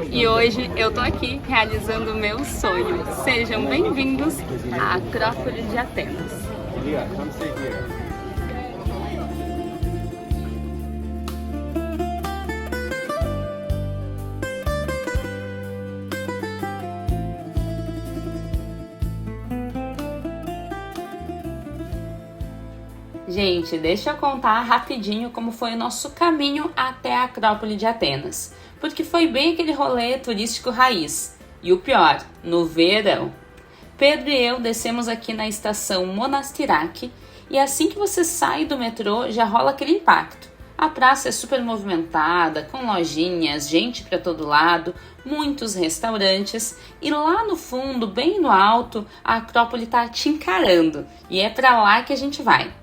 E hoje eu tô aqui realizando o meu sonho. Sejam bem-vindos à Acrópole de Atenas. Gente, deixa eu contar rapidinho como foi o nosso caminho até a Acrópole de Atenas, porque foi bem aquele rolê turístico raiz, e o pior, no verão. Pedro e eu descemos aqui na estação Monastiraki, e assim que você sai do metrô já rola aquele impacto. A praça é super movimentada, com lojinhas, gente para todo lado, muitos restaurantes, e lá no fundo, bem no alto, a Acrópole tá te encarando, e é para lá que a gente vai.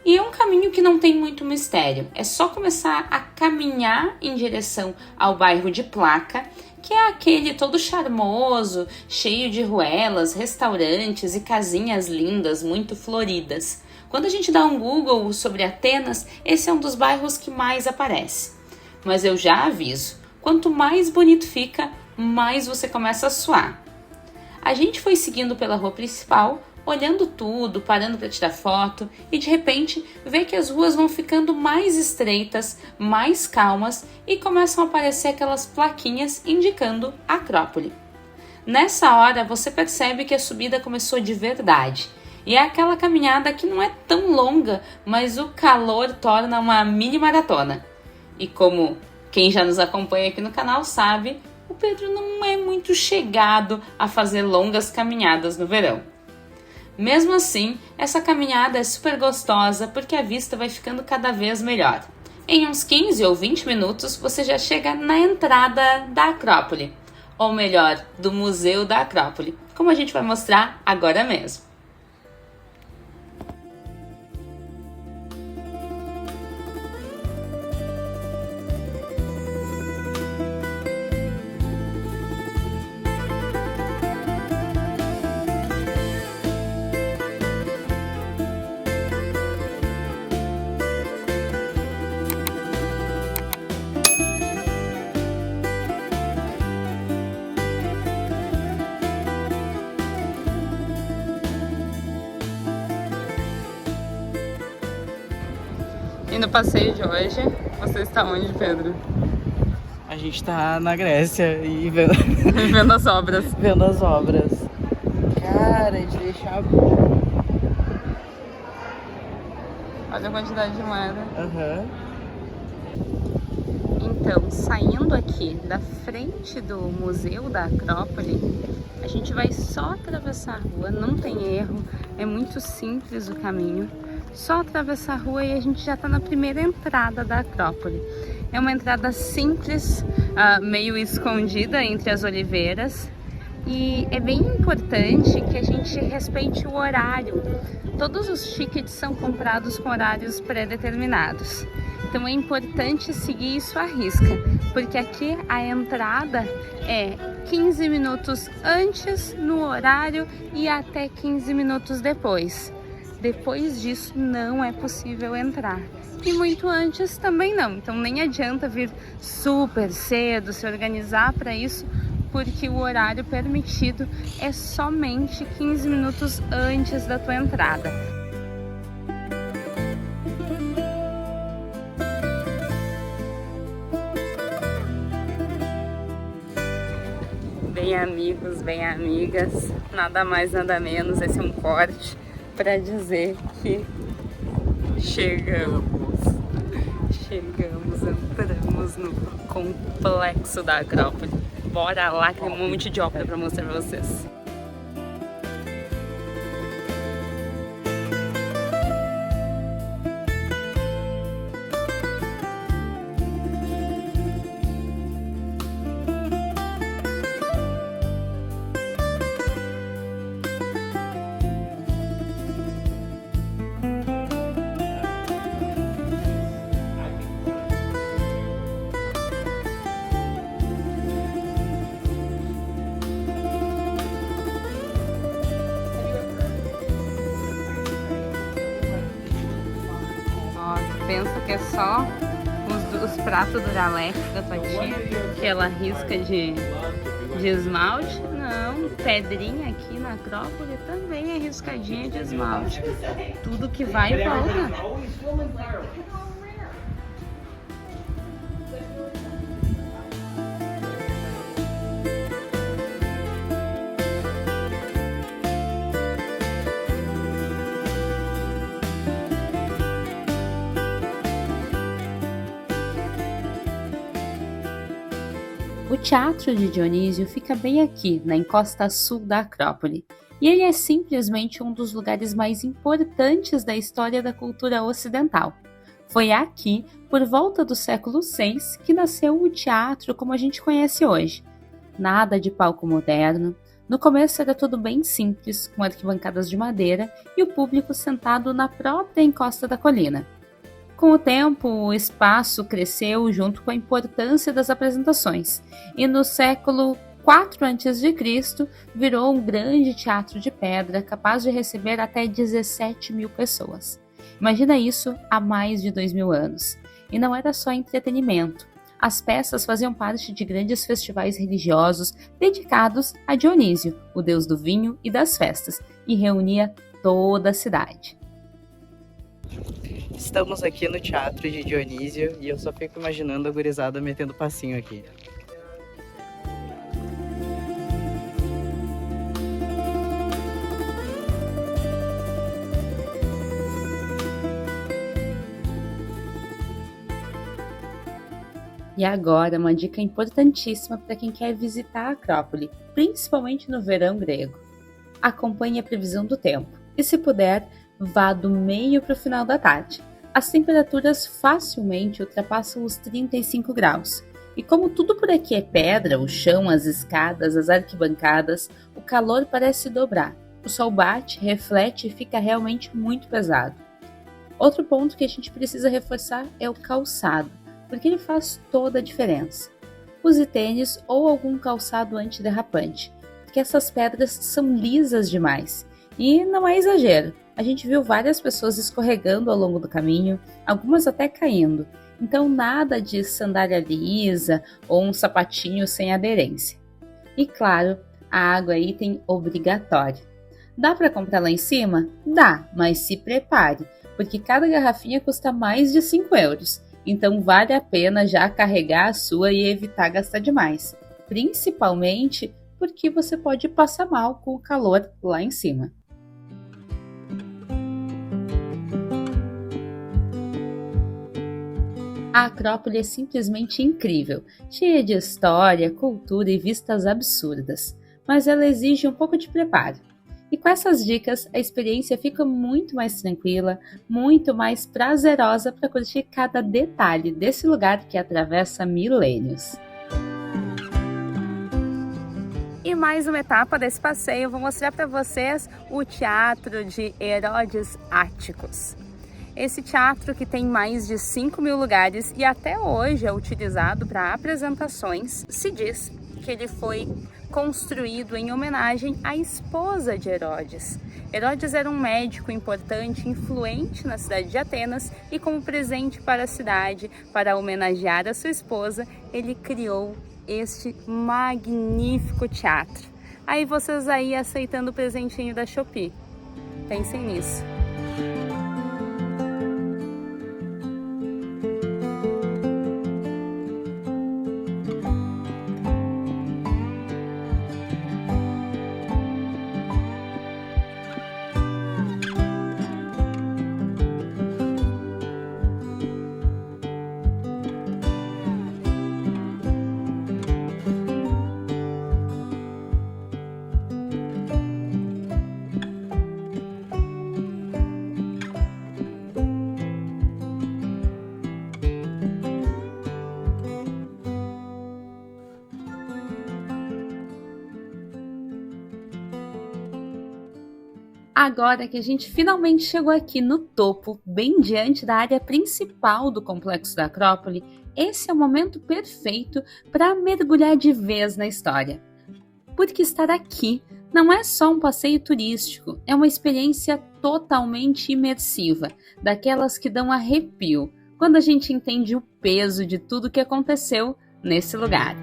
E é um caminho que não tem muito mistério, é só começar a caminhar em direção ao bairro de Plaka, que é aquele todo charmoso, cheio de ruelas, restaurantes e casinhas lindas, muito floridas. Quando a gente dá um Google sobre Atenas, esse é um dos bairros que mais aparece. Mas eu já aviso, quanto mais bonito fica, mais você começa a suar. A gente foi seguindo pela rua principal, olhando tudo, parando para tirar foto e de repente vê que as ruas vão ficando mais estreitas, mais calmas e começam a aparecer aquelas plaquinhas indicando a Acrópole. Nessa hora você percebe que a subida começou de verdade e é aquela caminhada que não é tão longa, mas o calor torna uma mini maratona. E como quem já nos acompanha aqui no canal sabe, o Pedro não é muito chegado a fazer longas caminhadas no verão. Mesmo assim, essa caminhada é super gostosa porque a vista vai ficando cada vez melhor. Em uns 15 ou 20 minutos você já chega na entrada da Acrópole, ou melhor, do Museu da Acrópole, como a gente vai mostrar agora mesmo. E no passeio de hoje, você está onde, Pedro? A gente tá na Grécia e vendo, Vendo as obras. vendo as obras. Cara, de deixar bom. Olha a quantidade de moeda. Aham. Então, saindo aqui da frente do Museu da Acrópole, a gente vai só atravessar a rua, não tem erro, é muito simples o caminho. Só atravessar a rua e a gente já está na primeira entrada da Acrópole. É uma entrada simples, meio escondida entre as oliveiras. E é bem importante que a gente respeite o horário. Todos os tickets são comprados com horários pré-determinados. Então é importante seguir isso à risca, porque aqui a entrada é 15 minutos antes no horário e até 15 minutos depois. Depois disso não é possível entrar. E muito antes também não. Então nem adianta vir super cedo, se organizar para isso, porque o horário permitido é somente 15 minutos antes da tua entrada. Bem amigos, bem amigas, nada mais nada menos, esse é um corte para dizer que chegamos, entramos no complexo da Acrópole. Bora lá que tem um monte de obra para mostrar para vocês. Pensa que é só os os pratos Duralex da tua tia, que ela risca de esmalte. Não, pedrinha aqui na Acrópole também é riscadinha de esmalte. Tudo que vai e volta. O Teatro de Dionísio fica bem aqui, na encosta sul da Acrópole, e ele é simplesmente um dos lugares mais importantes da história da cultura ocidental. Foi aqui, por volta do século VI, que nasceu o teatro como a gente conhece hoje. Nada de palco moderno. No começo era tudo bem simples, com arquibancadas de madeira e o público sentado na própria encosta da colina. Com o tempo, o espaço cresceu junto com a importância das apresentações, e no século IV a.C. virou um grande teatro de pedra capaz de receber até 17 mil pessoas. Imagina isso há mais de 2.000 anos. E não era só entretenimento. As peças faziam parte de grandes festivais religiosos dedicados a Dionísio, o deus do vinho e das festas, e reunia toda a cidade. Estamos aqui no Teatro de Dionísio e eu só fico imaginando a gurizada metendo passinho aqui. E agora, uma dica importantíssima para quem quer visitar a Acrópole, principalmente no verão grego. Acompanhe a previsão do tempo e, se puder, vá do meio para o final da tarde. As temperaturas facilmente ultrapassam os 35 graus. E como tudo por aqui é pedra, o chão, as escadas, as arquibancadas, o calor parece dobrar. O sol bate, reflete e fica realmente muito pesado. Outro ponto que a gente precisa reforçar é o calçado, porque ele faz toda a diferença. Use tênis ou algum calçado antiderrapante, porque essas pedras são lisas demais. E não é exagero, a gente viu várias pessoas escorregando ao longo do caminho, algumas até caindo. Então nada de sandália lisa ou um sapatinho sem aderência. E claro, a água é item obrigatório. Dá para comprar lá em cima? Dá, mas se prepare, porque cada garrafinha custa mais de 5 euros. Então vale a pena já carregar a sua e evitar gastar demais. Principalmente porque você pode passar mal com o calor lá em cima. A Acrópole é simplesmente incrível, cheia de história, cultura e vistas absurdas, mas ela exige um pouco de preparo. E com essas dicas, a experiência fica muito mais tranquila, muito mais prazerosa para curtir cada detalhe desse lugar que atravessa milênios. E mais uma etapa desse passeio, eu vou mostrar para vocês o Teatro de Herodes Áticos. Esse teatro, que tem mais de 5.000 lugares e até hoje é utilizado para apresentações, se diz que ele foi construído em homenagem à esposa de Herodes. Herodes era um médico importante, influente na cidade de Atenas, e como presente para a cidade, para homenagear a sua esposa, ele criou este magnífico teatro. Aí vocês aí aceitando o presentinho da Shopee. Pensem nisso. Agora que a gente finalmente chegou aqui no topo, bem diante da área principal do complexo da Acrópole, esse é o momento perfeito para mergulhar de vez na história. Porque estar aqui não é só um passeio turístico, é uma experiência totalmente imersiva, daquelas que dão arrepio, quando a gente entende o peso de tudo que aconteceu nesse lugar.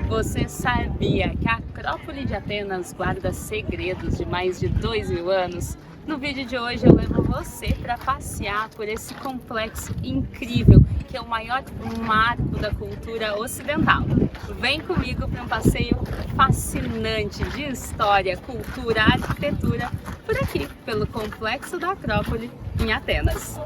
Você sabia que a Acrópole de Atenas guarda segredos de mais de 2.000 anos? No vídeo de hoje eu levo você para passear por esse complexo incrível que é o maior marco da cultura ocidental. Vem comigo para um passeio fascinante de história, cultura, arquitetura por aqui, pelo complexo da Acrópole em Atenas.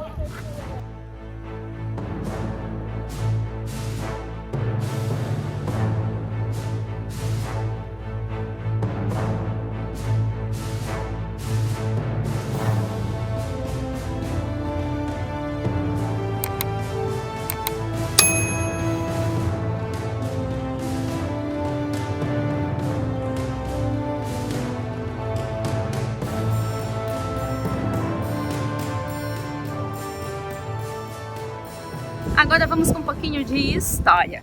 Agora vamos com um pouquinho de história.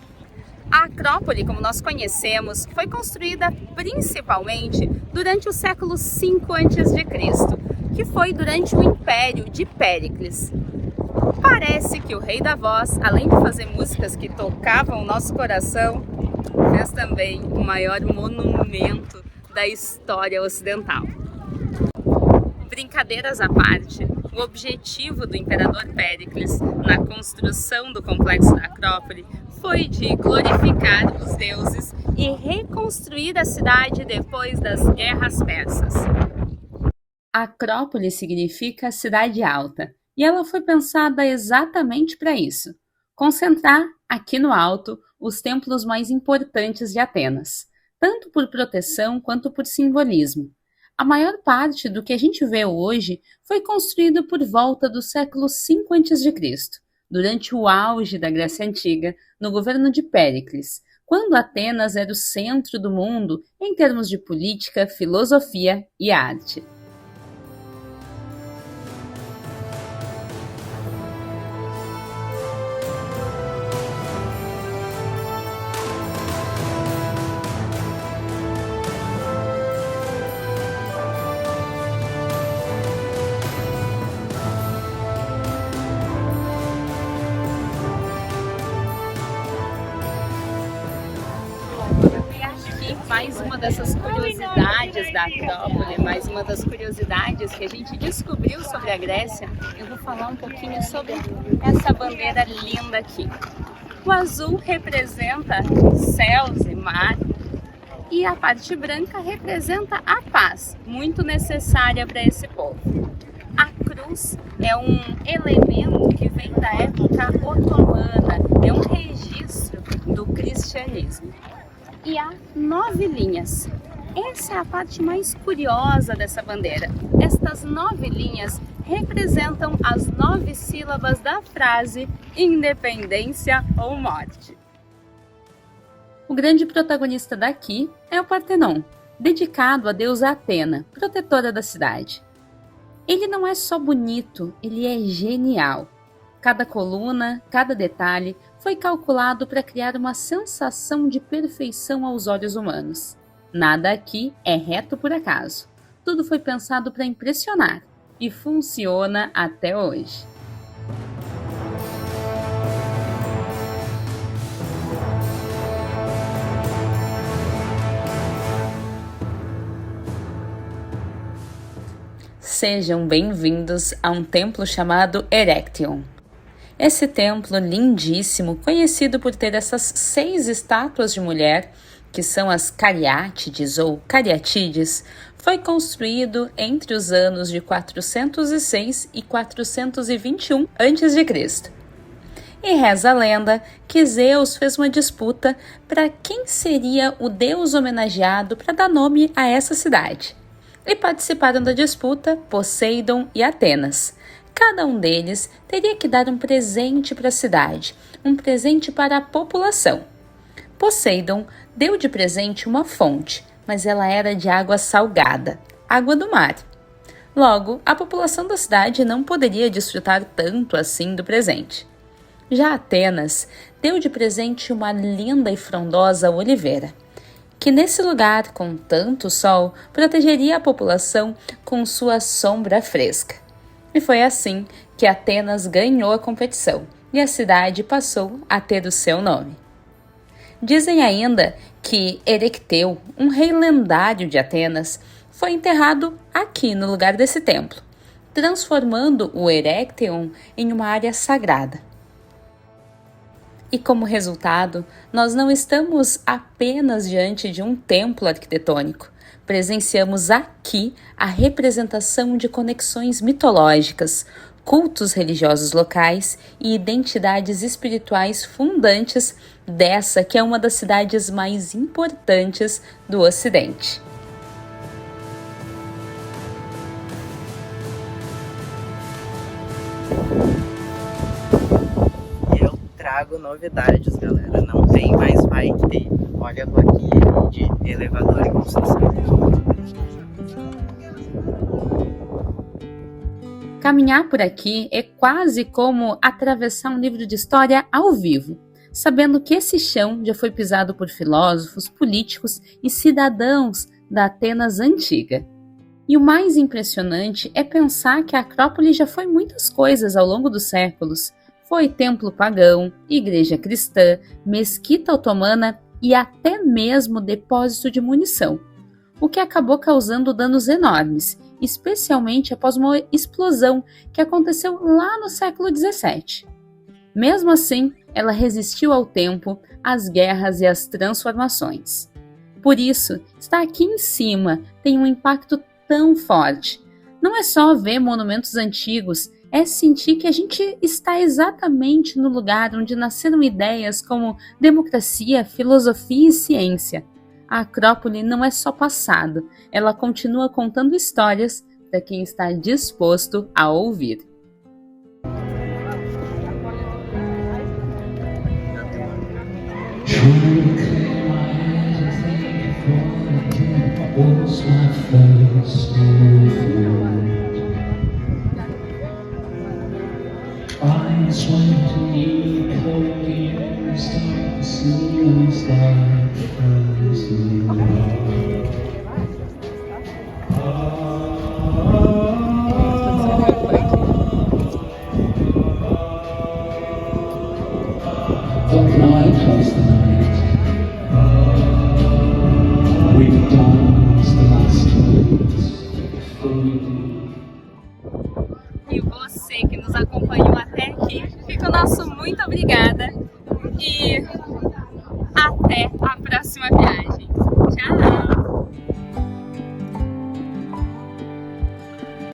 A Acrópole, como nós conhecemos, foi construída principalmente durante o século V a.C., que foi durante o Império de Péricles. Parece que o Rei da Voz, além de fazer músicas que tocavam o nosso coração, fez também o maior monumento da história ocidental. Brincadeiras à parte, o objetivo do imperador Péricles na construção do complexo da Acrópole foi de glorificar os deuses e reconstruir a cidade depois das guerras persas. Acrópole significa cidade alta e ela foi pensada exatamente para isso: concentrar aqui no alto os templos mais importantes de Atenas, tanto por proteção quanto por simbolismo. A maior parte do que a gente vê hoje foi construído por volta do século V a.C., durante o auge da Grécia Antiga, no governo de Péricles, quando Atenas era o centro do mundo em termos de política, filosofia e arte. Mais uma dessas curiosidades da Acrópole, mais uma das curiosidades que a gente descobriu sobre a Grécia. Eu vou falar um pouquinho sobre essa bandeira linda aqui. O azul representa céus e mar e a parte branca representa a paz, muito necessária para esse povo. A cruz é um elemento que vem da época otomana, é um registro do cristianismo. E há 9 linhas. Essa é a parte mais curiosa dessa bandeira. Estas 9 linhas representam as 9 sílabas da frase independência ou morte. O grande protagonista daqui é o Partenon, dedicado à deusa Atena, protetora da cidade. Ele não é só bonito, ele é genial. Cada coluna, cada detalhe foi calculado para criar uma sensação de perfeição aos olhos humanos. Nada aqui é reto por acaso. Tudo foi pensado para impressionar e funciona até hoje. Sejam bem-vindos a um templo chamado Erechtheion. Esse templo lindíssimo, conhecido por ter essas 6 estátuas de mulher, que são as Cariátides ou Cariatides, foi construído entre os anos de 406 e 421 a.C. E reza a lenda que Zeus fez uma disputa para quem seria o deus homenageado para dar nome a essa cidade. E participaram da disputa Poseidon e Atenas. Cada um deles teria que dar um presente para a cidade, um presente para a população. Poseidon deu de presente uma fonte, mas ela era de água salgada, água do mar. Logo, a população da cidade não poderia desfrutar tanto assim do presente. Já Atenas deu de presente uma linda e frondosa oliveira. que nesse lugar com tanto sol protegeria a população com sua sombra fresca. E foi assim que Atenas ganhou a competição e a cidade passou a ter o seu nome. Dizem ainda que Erecteu, um rei lendário de Atenas, foi enterrado aqui no lugar desse templo, transformando o Erecteion em uma área sagrada. E como resultado, nós não estamos apenas diante de um templo arquitetônico. Presenciamos aqui a representação de conexões mitológicas, cultos religiosos locais e identidades espirituais fundantes dessa que é uma das cidades mais importantes do Ocidente. Trago novidades, galera. Não tem mais vai que ter. Olha a plaquinha de elevador em construção. Caminhar por aqui é quase como atravessar um livro de história ao vivo, sabendo que esse chão já foi pisado por filósofos, políticos e cidadãos da Atenas antiga. E o mais impressionante é pensar que a Acrópole já foi muitas coisas ao longo dos séculos. Foi templo pagão, igreja cristã, mesquita otomana e até mesmo depósito de munição, o que acabou causando danos enormes, especialmente após uma explosão que aconteceu lá no século XVII. Mesmo assim, ela resistiu ao tempo, às guerras e às transformações. Por isso, estar aqui em cima tem um impacto tão forte. Não é só ver monumentos antigos, é sentir que a gente está exatamente no lugar onde nasceram ideias como democracia, filosofia e ciência. A Acrópole não é só passado, ela continua contando histórias para quem está disposto a ouvir. Eyes wide to you, cold the start to see us like frozen. The night was the night. We danced the last dance. E você que nos acompanhou até aqui, fica o nosso muito obrigada e até a próxima viagem. Tchau!